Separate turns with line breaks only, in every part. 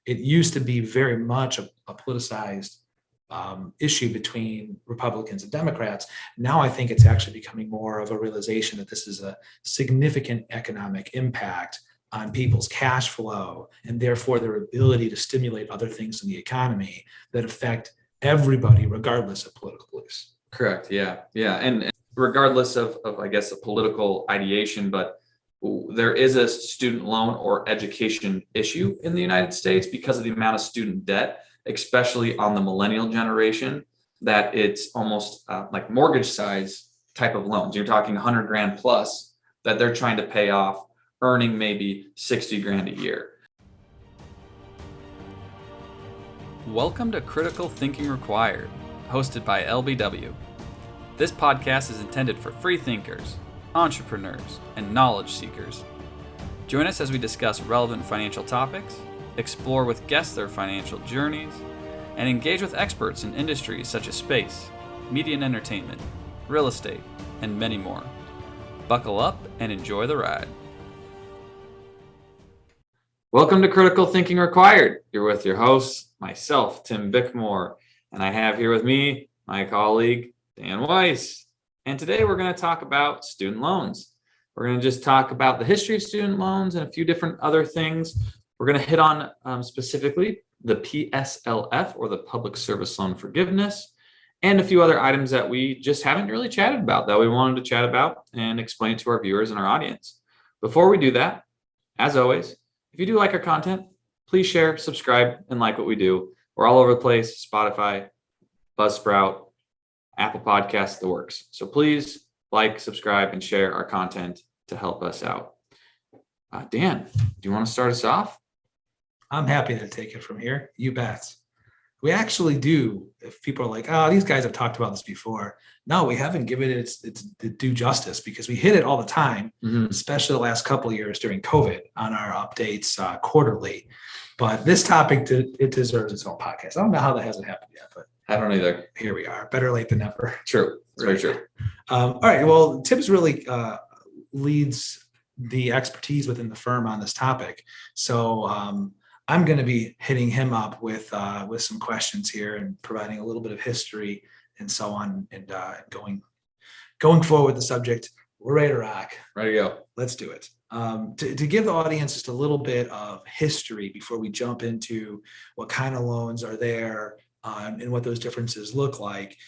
It used to be very much a politicized issue between Republicans and Democrats. Now I think it's actually becoming more of a realization that this is a significant economic impact on people's cash flow and therefore their ability to stimulate other things in the economy that affect everybody regardless of political beliefs.
Correct. Yeah. And regardless of I guess, a political ideation, but there is a student loan or education issue in the United States because of the amount of student debt, especially on the millennial generation, that it's almost like mortgage size type of loans. You're talking 100 grand plus that they're trying to pay off, earning maybe 60 grand a year.
Welcome to Critical Thinking Required, hosted by LBW. This podcast is intended for free thinkers, entrepreneurs, and knowledge seekers. Join us as we discuss relevant financial topics, explore with guests their financial journeys, and engage with experts in industries such as space, media and entertainment, real estate, and many more. Buckle up and enjoy the ride.
Welcome to Critical Thinking Required. You're with your host, myself, Tim Bickmore, and I have here with me my colleague, Dan Weiss. And today we're going to talk about student loans. We're going to just talk about the history of student loans and a few different other things. We're going to hit on specifically the PSLF, or the Public Service Loan Forgiveness, and a few other items that we just haven't really chatted about that we wanted to chat about and explain to our viewers and our audience. Before we do that, as always, if you do like our content, please share, subscribe, and like what we do. We're all over the place: Spotify, Buzzsprout, Apple Podcasts, the works. So please like, subscribe, and share our content to help us out. Dan, do you want to start us off?
I'm happy to take it from here. You bet. We actually do. If people are like, oh, these guys have talked about this before. No, we haven't given it its due justice, because we hit it all the time, especially the last couple of years during COVID on our updates quarterly. But this topic, it deserves its own podcast. I don't know how that hasn't happened yet, but
I don't either.
Here we are. Better late than never.
True. Very true.
All right. Well, Tim's really leads the expertise within the firm on this topic. So I'm going to be hitting him up with some questions here and providing a little bit of history and so on, and going forward with the subject. We're ready to rock.
Ready to go.
Let's do it. To give the audience just a little bit of history before we jump into what kind of loans are there and what those differences look like.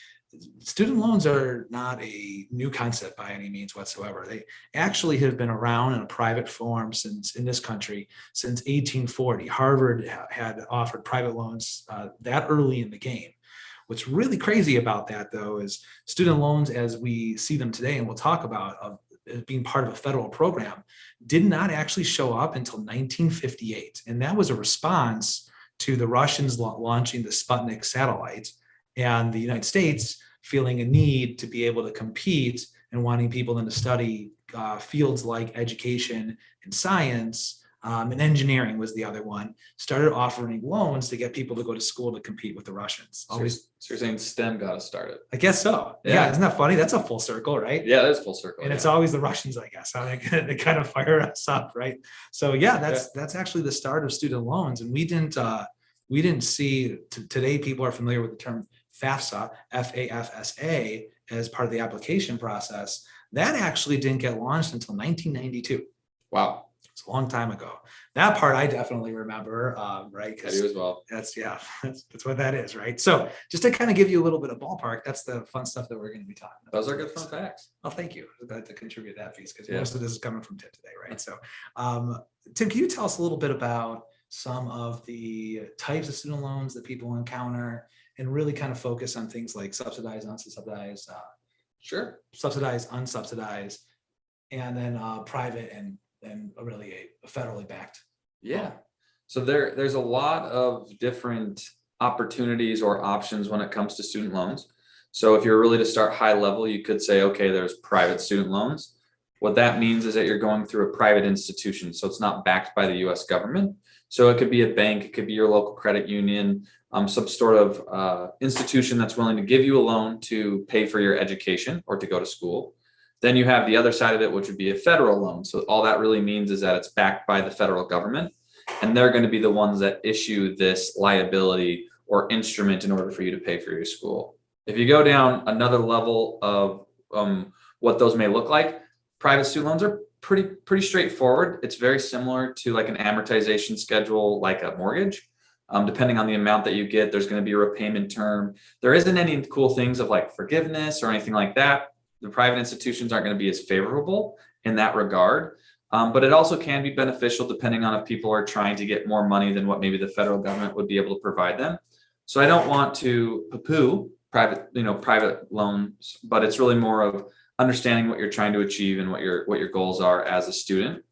Student loans are not a new concept by any means whatsoever. They actually have been around in a private form in this country since 1840. Harvard had offered private loans that early in the game. What's really crazy about that, though, is student loans as we see them today, and we'll talk about being part of a federal program, did not actually show up until 1958. And that was a response to the Russians launching the Sputnik satellite, and the United States feeling a need to be able to compete and wanting people then to study fields like education and science, and engineering was the other one, started offering loans to get people to go to school to compete with the Russians.
So you're saying STEM got us started?
I guess so. Yeah. Isn't that funny? That's a full circle, right?
Yeah, that is full circle.
And it's always the Russians, I guess. They kind of fire us up, right? So that's actually the start of student loans. And we didn't see, today people are familiar with the term FAFSA, FAFSA, as part of the application process. That actually didn't get launched until 1992.
Wow.
It's a long time ago. That part I definitely remember, right?
I do as well.
That's what that is, right? So just to kind of give you a little bit of ballpark, that's the fun stuff that we're going to be talking about.
Those are good fun facts.
Well, thank you. I'm glad to contribute that piece, because most of this is coming from Tim today, right? So Tim, can you tell us a little bit about some of the types of student loans that people encounter, and really kind of focus on things like subsidized, unsubsidized,
Sure.
Subsidized, unsubsidized, and then private and really a federally backed.
Yeah. So there's a lot of different opportunities or options when it comes to student loans. So if you're really to start high level, you could say, okay, there's private student loans. What that means is that you're going through a private institution. So it's not backed by the US government. So it could be a bank, it could be your local credit union, some sort of institution that's willing to give you a loan to pay for your education or to go to school. Then you have the other side of it, which would be a federal loan. So all that really means is that it's backed by the federal government. and they're going to be the ones that issue this liability or instrument in order for you to pay for your school. If you go down another level of what those may look like, private student loans are pretty straightforward. It's very similar to like an amortization schedule, like a mortgage. Depending on the amount that you get, there's going to be a repayment term. There isn't any cool things of like forgiveness or anything like that. The private institutions aren't going to be as favorable in that regard. But it also can be beneficial depending on if people are trying to get more money than what maybe the federal government would be able to provide them. So I don't want to poo-poo private loans, but it's really more of understanding what you're trying to achieve and what your goals are as a student.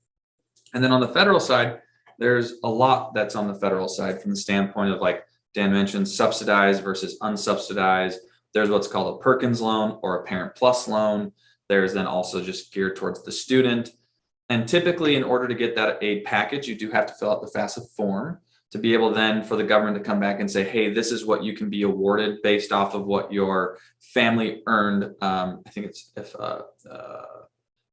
And then on the federal side, there's a lot that's on the federal side from the standpoint of, like Dan mentioned, subsidized versus unsubsidized. There's what's called a Perkins loan or a Parent Plus loan. There's then also just geared towards the student. And typically, in order to get that aid package, you do have to fill out the FAFSA form to be able then for the government to come back and say, hey, this is what you can be awarded based off of what your family earned. I think it's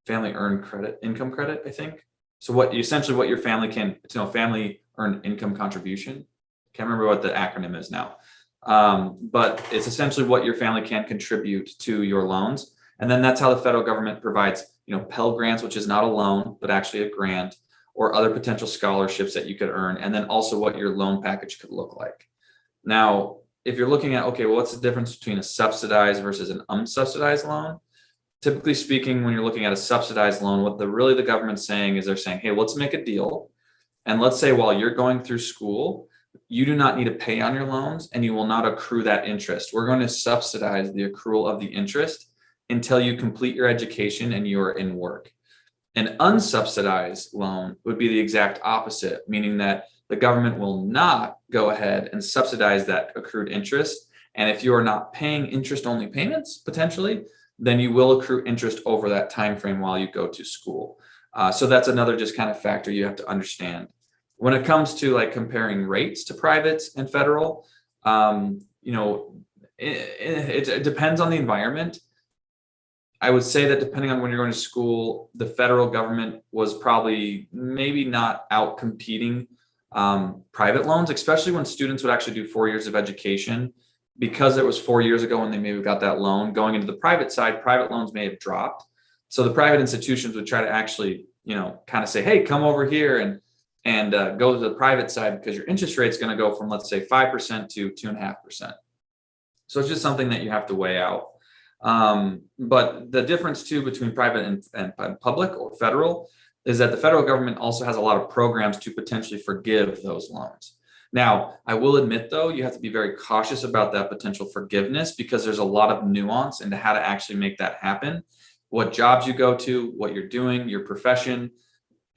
family earned income credit, I think. So what your family can, family earned income contribution. Can't remember what the acronym is now. But it's essentially what your family can contribute to your loans. And then that's how the federal government provides, Pell grants, which is not a loan, but actually a grant, or other potential scholarships that you could earn. And then also what your loan package could look like. Now, if you're looking at, okay, well, what's the difference between a subsidized versus an unsubsidized loan? Typically speaking, when you're looking at a subsidized loan, what the government's saying is they're saying, hey, let's make a deal. And let's say while you're going through school, you do not need to pay on your loans and you will not accrue that interest. We're going to subsidize the accrual of the interest until you complete your education and you're in work. An unsubsidized loan would be the exact opposite, meaning that the government will not go ahead and subsidize that accrued interest. And if you are not paying interest-only payments, potentially, then you will accrue interest over that time frame while you go to school. So that's another just kind of factor you have to understand. When it comes to like comparing rates to privates and federal, it depends on the environment. I would say that depending on when you're going to school, the federal government was probably maybe not out competing private loans, especially when students would actually do 4 years of education. Because it was 4 years ago when they maybe got that loan, going into the private side, private loans may have dropped. So the private institutions would try to actually, kind of say, hey, come over here and go to the private side because your interest rate is going to go from, let's say, 5% to 2.5%. So it's just something that you have to weigh out. But the difference too between private and public or federal is that the federal government also has a lot of programs to potentially forgive those loans. Now, I will admit, though, you have to be very cautious about that potential forgiveness because there's a lot of nuance into how to actually make that happen, what jobs you go to, what you're doing, your profession,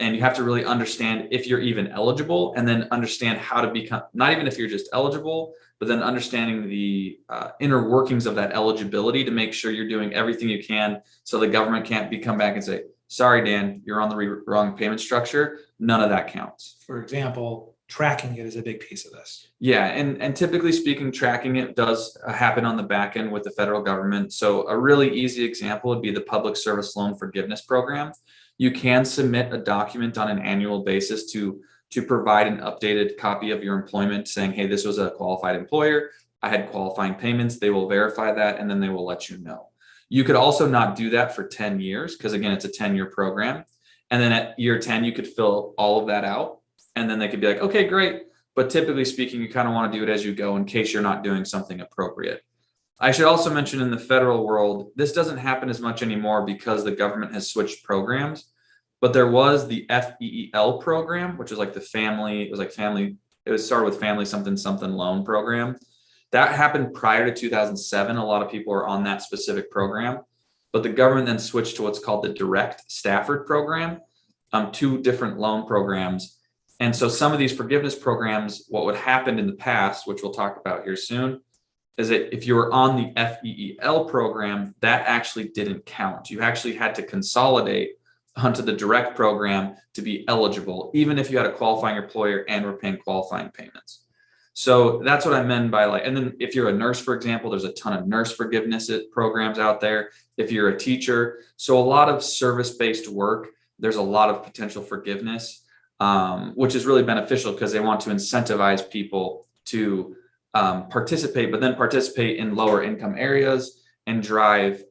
and you have to really understand if you're even eligible and then understand how to become, not even if you're just eligible, but then understanding the inner workings of that eligibility to make sure you're doing everything you can so the government can't come back and say, sorry, Dan, you're on the wrong payment structure. None of that counts.
For example, tracking it is a big piece of this.
Yeah, and typically speaking, tracking it does happen on the back end with the federal government. So a really easy example would be the Public Service Loan Forgiveness Program. You can submit a document on an annual basis to provide an updated copy of your employment saying, hey, this was a qualified employer. I had qualifying payments. They will verify that, and then they will let you know. You could also not do that for 10 years because, again, it's a 10-year program. And then at year 10, you could fill all of that out. And then they could be like, okay, great. But typically speaking, you kind of want to do it as you go in case you're not doing something appropriate. I should also mention in the federal world, this doesn't happen as much anymore because the government has switched programs. But there was the FEEL program, which is like it started with Family Something Something Loan Program. That happened prior to 2007. A lot of people are on that specific program. But the government then switched to what's called the Direct Stafford Program, two different loan programs. And so some of these forgiveness programs, what would happen in the past, which we'll talk about here soon, is that if you were on the FEEL program, that actually didn't count. You actually had to consolidate onto the direct program to be eligible, even if you had a qualifying employer and were paying qualifying payments. So that's what I meant by and then if you're a nurse, for example, there's a ton of nurse forgiveness programs out there. If you're a teacher, so a lot of service-based work, there's a lot of potential forgiveness. which is really beneficial because they want to incentivize people to participate, but then participate in lower income areas and drive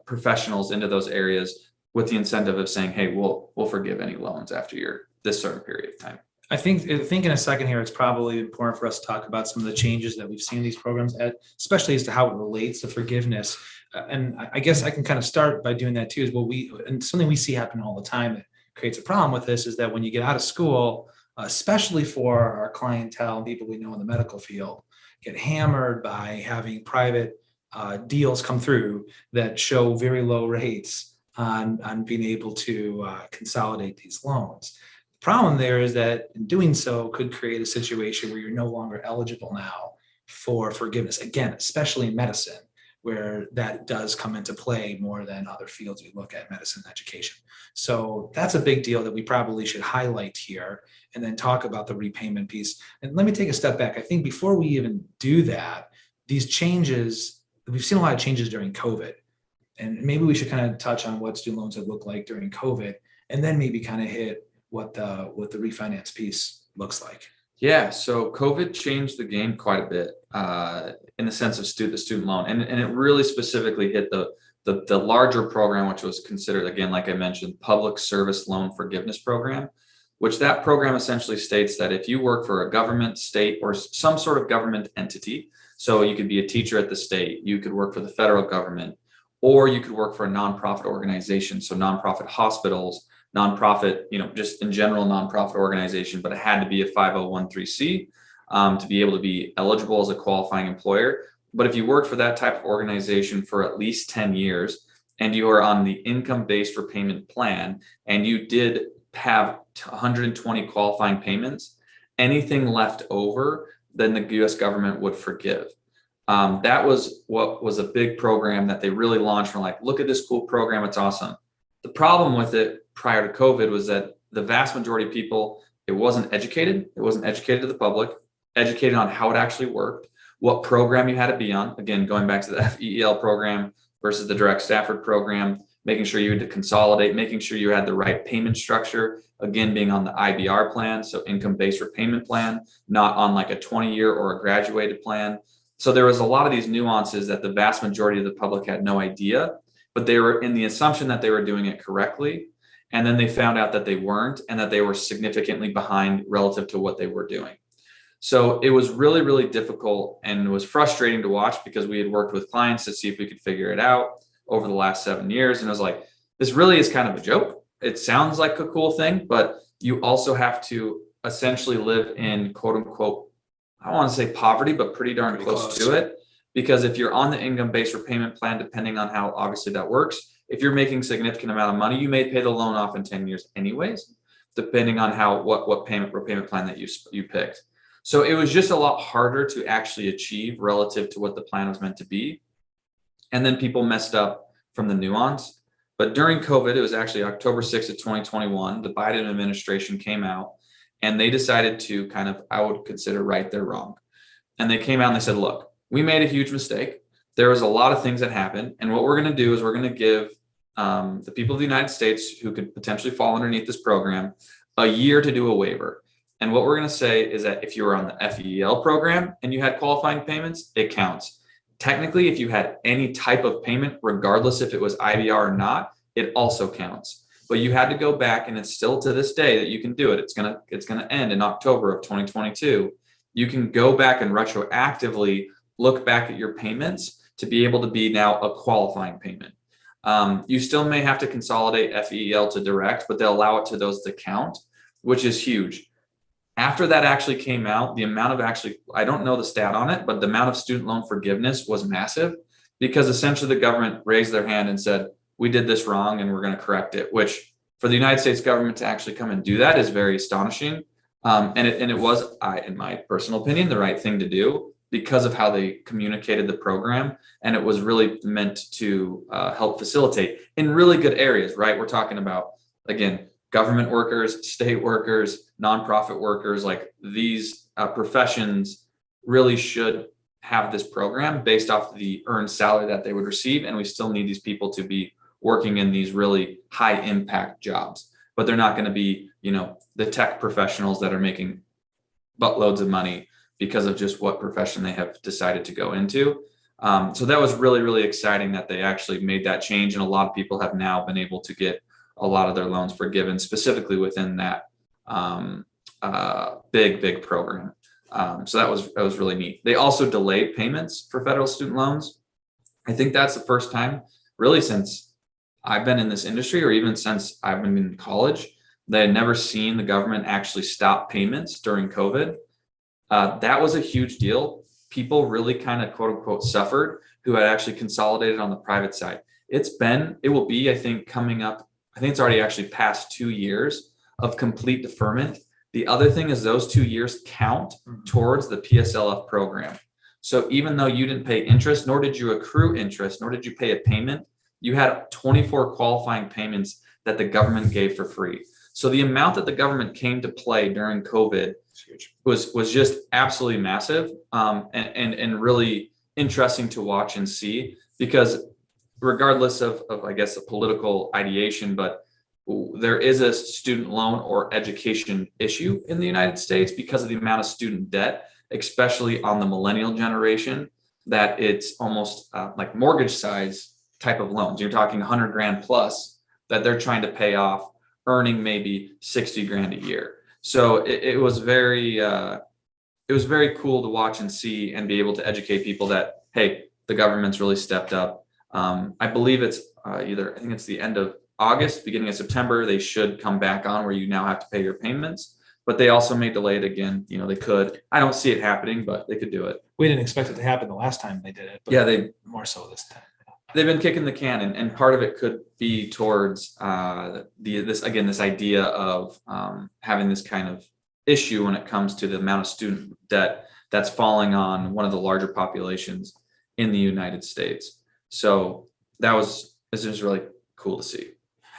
professionals into those areas with the incentive of saying, hey, we'll forgive any loans after this certain period of time.
I think in a second here, it's probably important for us to talk about some of the changes that we've seen in these programs, especially as to how it relates to forgiveness. And I guess I can kind of start by doing that too, is and something we see happen all the time that creates a problem with this is that when you get out of school, especially for our clientele, people we know in the medical field, get hammered by having private deals come through that show very low rates on being able to consolidate these loans. The problem there is that in doing so could create a situation where you're no longer eligible now for forgiveness. Again, especially in medicine, where that does come into play more than other fields we look at, medicine and education. So that's a big deal that we probably should highlight here and then talk about the repayment piece. And let me take a step back. I think before we even do that, these changes, we've seen a lot of changes during COVID. And maybe we should kind of touch on what student loans have looked like during COVID, and then maybe kind of hit what the refinance piece looks like.
Yeah, so COVID changed the game quite a bit in the sense of the student loan, and it really specifically hit the larger program, which was considered, again, like I mentioned, public service loan forgiveness program, which that program essentially states that if you work for a government, state, or some sort of government entity, so you could be a teacher at the state, you could work for the federal government, or you could work for a nonprofit organization, so nonprofit hospitals, nonprofit, just in general nonprofit organization, but it had to be a 501(c) to be able to be eligible as a qualifying employer. But if you worked for that type of organization for at least 10 years and you are on the income-based repayment plan and you did have 120 qualifying payments, anything left over, then the US government would forgive. That was what was a big program that they really launched from, like, look at this cool program, it's awesome. The problem with it prior to COVID was that the vast majority of people, it wasn't educated to the public, educated on how it actually worked, what program you had to be on. Again, going back to the FEL program versus the direct Stafford program, making sure you had to consolidate, making sure you had the right payment structure, again, being on the IBR plan, so income-based repayment plan, not on like a 20-year or a graduated plan. So there was a lot of these nuances that the vast majority of the public had no idea, but they were in the assumption that they were doing it correctly. And then they found out that they weren't, and that they were significantly behind relative to what they were doing. So it was really, really difficult, and it was frustrating to watch because we had worked with clients to see if we could figure it out over the last 7 years. And it was like, this really is kind of a joke. It sounds like a cool thing, but you also have to essentially live in, quote unquote, I don't want to say poverty, but pretty darn close to it. Because if you're on the income-based repayment plan, depending on how obviously that works, if you're making significant amount of money, you may pay the loan off in 10 years anyways, depending on what repayment plan that you picked. So it was just a lot harder to actually achieve relative to what the plan was meant to be. And then people messed up from the nuance. But during COVID, it was actually October 6th of 2021, the Biden administration came out and they decided to kind of, I would consider, right their wrong. And they came out and they said, look, we made a huge mistake. There was a lot of things that happened. And what we're going to do is we're going to give the people of the United States who could potentially fall underneath this program a year to do a waiver. And what we're going to say is that if you were on the FEL program and you had qualifying payments, it counts. Technically, if you had any type of payment, regardless if it was IBR or not, it also counts. But you had to go back, and it's still to this day that you can do it. It's gonna end in October of 2022. You can go back and retroactively look back at your payments to be able to be now a qualifying payment. You still may have to consolidate FEL to direct, but they'll allow it to those to count, which is huge. After that actually came out, the amount of I don't know the stat on it, but the amount of student loan forgiveness was massive, because essentially the government raised their hand and said, we did this wrong and we're going to correct it, which for the United States government to actually come and do that is very astonishing. And it was, in my personal opinion, the right thing to do because of how they communicated the program. And it was really meant to help facilitate in really good areas, right? We're talking about, again, government workers, state workers, nonprofit workers, like these professions really should have this program based off the earned salary that they would receive. And we still need these people to be working in these really high impact jobs, but they're not going to be, the tech professionals that are making buttloads of money because of just what profession they have decided to go into. So that was really, really exciting that they actually made that change. And a lot of people have now been able to get a lot of their loans forgiven, specifically within that big program. So that was really neat. They also delayed payments for federal student loans. I think that's the first time really since I've been in this industry, or even since I've been in college, they had never seen the government actually stop payments during COVID. That was a huge deal. People really kind of quote unquote suffered who had actually consolidated on the private side. It will be, I think, coming up, I think it's already actually past 2 years of complete deferment. The other thing is those 2 years count towards the PSLF program. So even though you didn't pay interest, nor did you accrue interest, nor did you pay a payment, you had 24 qualifying payments that the government gave for free. So the amount that the government came to play during COVID was just absolutely massive, and really interesting to watch and see, because regardless of I guess the political ideation, but there is a student loan or education issue in the United States because of the amount of student debt, especially on the millennial generation, that it's almost like mortgage size type of loans. You're talking 100 grand plus that they're trying to pay off, earning maybe 60 grand a year. So it was very cool to watch and see and be able to educate people that, hey, the government's really stepped up. I believe it's I think it's the end of August, beginning of September, they should come back on where you now have to pay your payments, but they also may delay it again. They could. I don't see it happening, but they could do it.
We didn't expect it to happen the last time they did it, but
yeah,
more so this time.
They've been kicking the can, and part of it could be towards this idea of having this kind of issue when it comes to the amount of student debt that's falling on one of the larger populations in the United States. So this is really cool to see.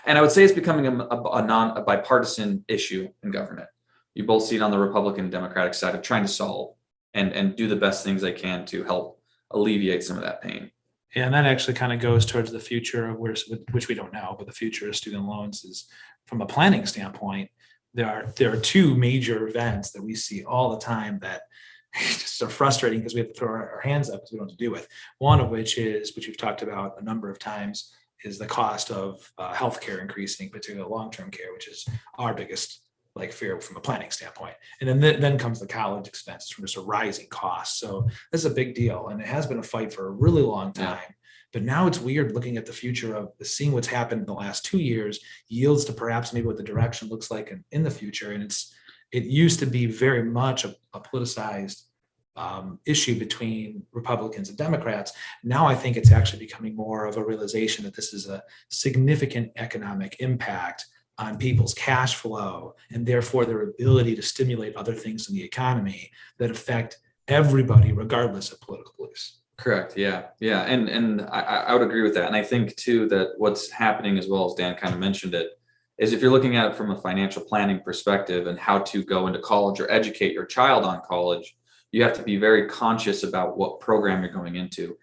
And I would say it's becoming a bipartisan issue in government. You both see it on the Republican and Democratic side of trying to solve and do the best things they can to help alleviate some of that pain.
Yeah, and that actually kind of goes towards the future of which we don't know, but the future of student loans is, from a planning standpoint, there are two major events that we see all the time that just are frustrating because we have to throw our hands up because we don't know what to do with. One of which we've talked about a number of times, is the cost of healthcare increasing, particularly long-term care, which is our biggest fear from a planning standpoint. And then comes the college expenses from just a rising cost. So this is a big deal, and it has been a fight for a really long time. Yeah. But now it's weird looking at the future of seeing what's happened in the last 2 years yields to perhaps maybe what the direction looks like in the future. And it used to be very much a politicized issue between Republicans and Democrats. Now I think it's actually becoming more of a realization that this is a significant economic impact on people's cash flow, and therefore their ability to stimulate other things in the economy that affect everybody regardless of political beliefs.
Correct. Yeah. And I would agree with that. And I think too that what's happening, as well as Dan kind of mentioned it, is if you're looking at it from a financial planning perspective and how to go into college or educate your child on college, you have to be very conscious about what program you're going into.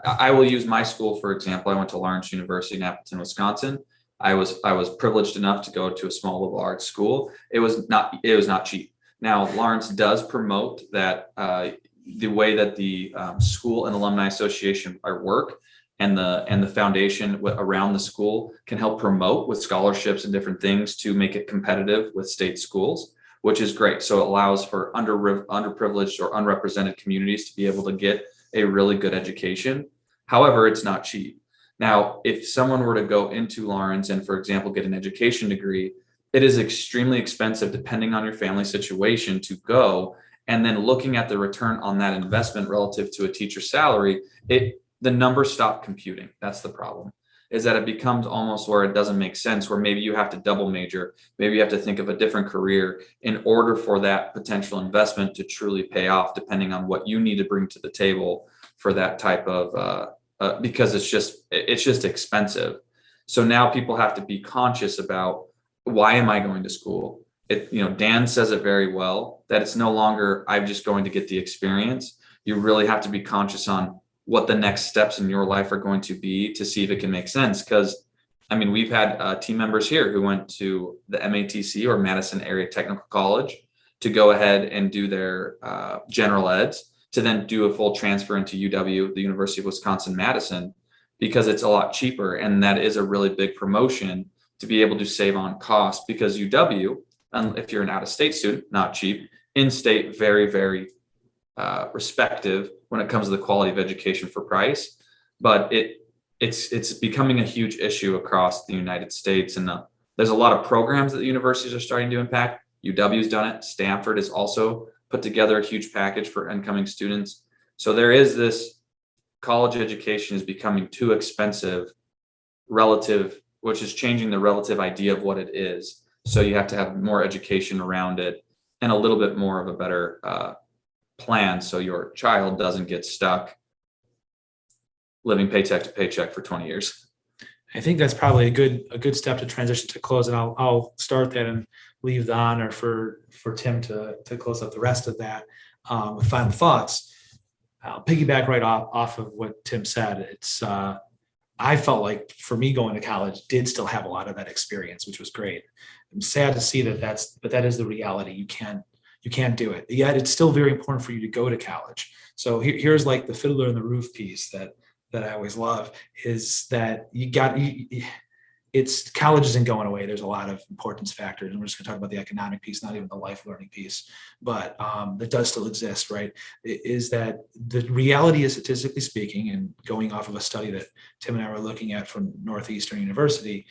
I will use my school, for example. I went to Lawrence University in Appleton, Wisconsin. I was privileged enough to go to a small liberal arts school. It was not cheap. Now, Lawrence does promote that the way that the school and alumni association work and the foundation around the school can help promote with scholarships and different things to make it competitive with state schools, which is great. So it allows for underprivileged or unrepresented communities to be able to get a really good education. However, it's not cheap. Now, if someone were to go into Lawrence and, for example, get an education degree, it is extremely expensive depending on your family situation to go. And then looking at the return on that investment relative to a teacher's salary, the numbers stop computing. That's the problem, is that it becomes almost where it doesn't make sense, where maybe you have to double major, maybe you have to think of a different career in order for that potential investment to truly pay off, depending on what you need to bring to the table for that type of because it's just expensive. So now people have to be conscious about, why am I going to school? Dan says it very well, that it's no longer, I'm just going to get the experience. You really have to be conscious on what the next steps in your life are going to be to see if it can make sense. Because I mean, we've had team members here who went to the MATC or Madison Area Technical College to go ahead and do their general eds, to then do a full transfer into UW, the University of Wisconsin-Madison, because it's a lot cheaper. And that is a really big promotion to be able to save on cost, because UW, if you're an out-of-state student, not cheap, in-state, very, very respective when it comes to the quality of education for price. But it's becoming a huge issue across the United States. And there's a lot of programs that the universities are starting to impact. UW's done it. Stanford has also put together a huge package for incoming students. So there is this college education is becoming too expensive relative, which is changing the relative idea of what it is. So you have to have more education around it and a little bit more of a better plan, so your child doesn't get stuck living paycheck to paycheck for 20 years.
I think that's probably a good step to transition to close, and I'll start that and leave the honor for Tim to close up the rest of that with final thoughts. I'll piggyback right off of what Tim said. It's I felt like for me going to college did still have a lot of that experience, which was great. I'm sad to see but that is the reality. You can't do it. Yet it's still very important for you to go to college. So here's like the fiddler in the roof piece that I always love, is that it's college isn't going away. There's a lot of importance factors, and we're just going to talk about the economic piece, not even the life learning piece, but that does still exist, right? Is that the reality is, statistically speaking, and going off of a study that Tim and I were looking at from Northeastern University,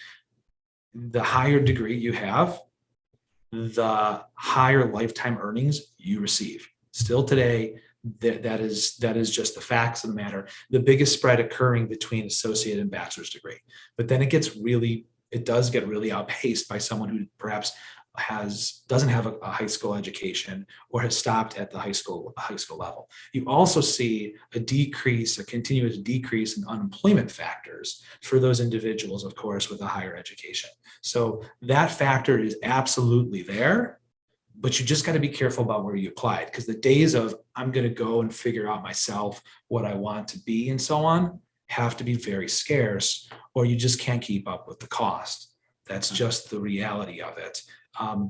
the higher degree you have, the higher lifetime earnings you receive. Still today, that is just the facts of the matter. The biggest spread occurring between associate and bachelor's degree, but then it does get really outpaced by someone who perhaps doesn't have a high school education or has stopped at the high school level. You also see a continuous decrease in unemployment factors for those individuals, of course, with a higher education. So that factor is absolutely there, but you just got to be careful about where you apply it, because the days of I'm going to go and figure out myself what I want to be and so on have to be very scarce, or you just can't keep up with the cost. That's just the reality of it.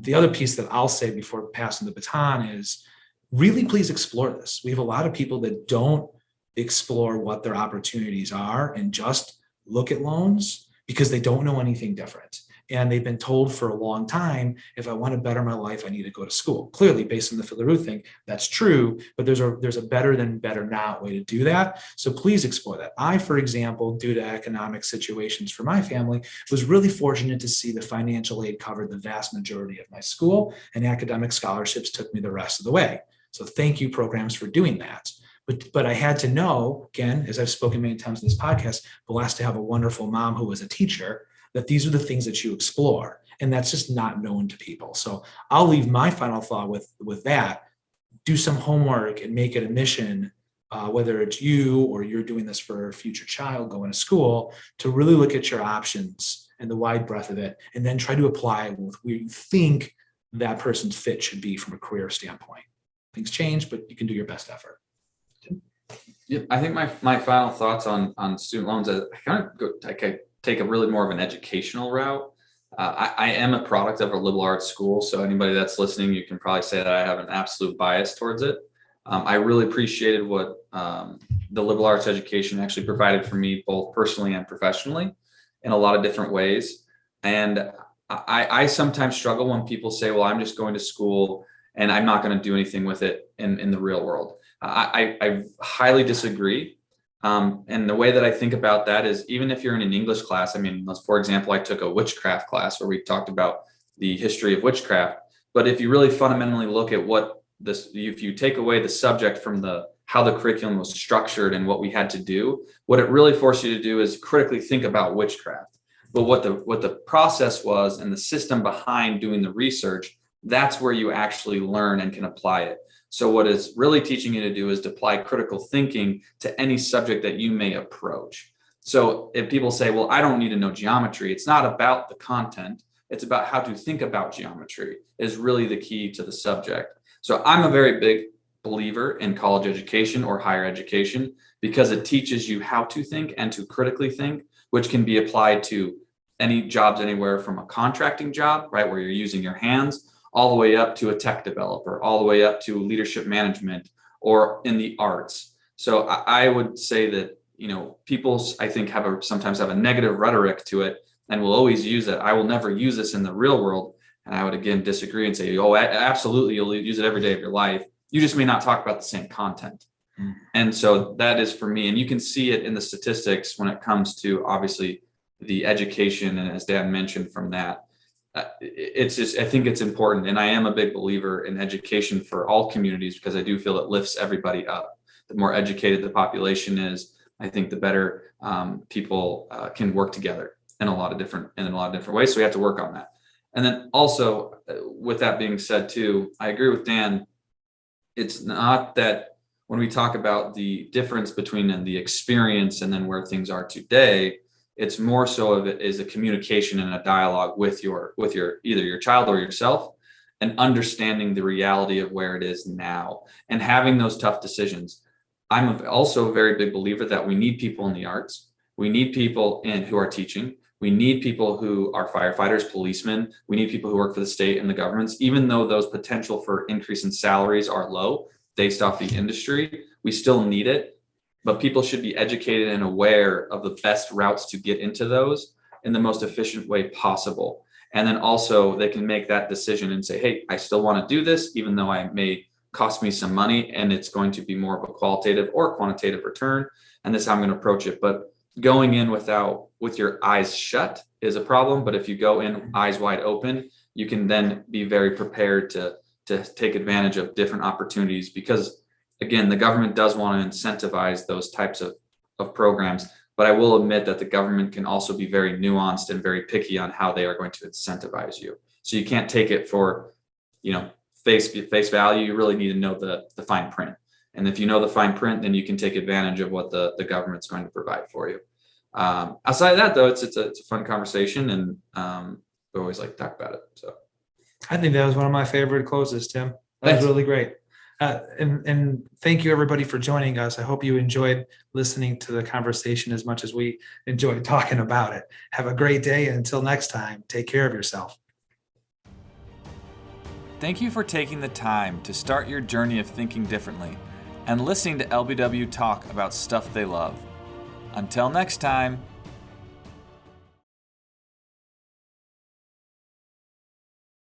The other piece that I'll say before passing the baton is really please explore this. We have a lot of people that don't explore what their opportunities are and just look at loans because they don't know anything different. And they've been told for a long time, if I want to better my life, I need to go to school. Clearly, based on the Fiddler thing, that's true, but there's a better than better not way to do that. So please explore that. I, for example, due to economic situations for my family, was really fortunate to see the financial aid covered the vast majority of my school, and academic scholarships took me the rest of the way. So thank you, programs, for doing that. But I had to know, again, as I've spoken many times in this podcast, blessed to have a wonderful mom who was a teacher, that these are the things that you explore, and that's just not known to people. So I'll leave my final thought with that. Do some homework and make it a mission, whether it's you or you're doing this for a future child going to school, to really look at your options and the wide breadth of it, and then try to apply with where you think that person's fit should be from a career standpoint. Things change, but you can do your best effort.
Yep. I think my final thoughts on student loans, I take a really more of an educational route. I am a product of a liberal arts school, so anybody that's listening, you can probably say that I have an absolute bias towards it. I really appreciated what the liberal arts education actually provided for me, both personally and professionally, in a lot of different ways. And I sometimes struggle when people say, well, I'm just going to school and I'm not going to do anything with it in the real world. I highly disagree. And the way that I think about that is, even if you're in an English class, I mean, for example, I took a witchcraft class where we talked about the history of witchcraft. But if you really fundamentally look at if you take away the subject from how the curriculum was structured and what we had to do, what it really forced you to do is critically think about witchcraft. But what the process was and the system behind doing the research, that's where you actually learn and can apply it. So what it's really teaching you to do is to apply critical thinking to any subject that you may approach. So if people say, well, I don't need to know geometry, it's not about the content. It's about how to think about geometry is really the key to the subject. So I'm a very big believer in college education or higher education because it teaches you how to think and to critically think, which can be applied to any jobs anywhere from a contracting job, right, where you're using your hands, all the way up to a tech developer, all the way up to leadership management or in the arts. So I would say that, people, I think, sometimes have a negative rhetoric to it and will always use it. I will never use this in the real world. And I would, again, disagree and say, oh, absolutely, you'll use it every day of your life. You just may not talk about the same content. And so that is for me. And you can see it in the statistics when it comes to, obviously, the education. And as Dan mentioned from that, it's just, I think it's important. And I am a big believer in education for all communities, because I do feel it lifts everybody up. The more educated the population is, I think the better people can work together in a lot of different ways. So we have to work on that. And then also, with that being said too, I agree with Dan. It's not that when we talk about the difference between the experience and then where things are today, it's more so of it is a communication and a dialogue with your either your child or yourself, and understanding the reality of where it is now and having those tough decisions. I'm also a very big believer that we need people in the arts. We need people who are teaching. We need people who are firefighters, policemen. We need people who work for the state and the governments, even though those potential for increase in salaries are low based off the industry. We still need it, but people should be educated and aware of the best routes to get into those in the most efficient way possible. And then also they can make that decision and say, hey, I still want to do this, even though I may cost me some money and it's going to be more of a qualitative or quantitative return. And this is how I'm going to approach it. But going in with your eyes shut is a problem. But if you go in eyes wide open, you can then be very prepared to take advantage of different opportunities, because again, the government does want to incentivize those types of programs. But I will admit that the government can also be very nuanced and very picky on how they are going to incentivize you. So you can't take it for, face value. You really need to know the fine print. And if you know the fine print, then you can take advantage of what the government's going to provide for you. Outside of that, though, it's a fun conversation, and we always like to talk about it. So
I think that was one of my favorite closes, Tim. That
Thanks.
was really great. And thank you, everybody, for joining us. I hope you enjoyed listening to the conversation as much as we enjoyed talking about it. Have a great day. And until next time, take care of yourself.
Thank you for taking the time to start your journey of thinking differently and listening to LBW talk about stuff they love. Until next time.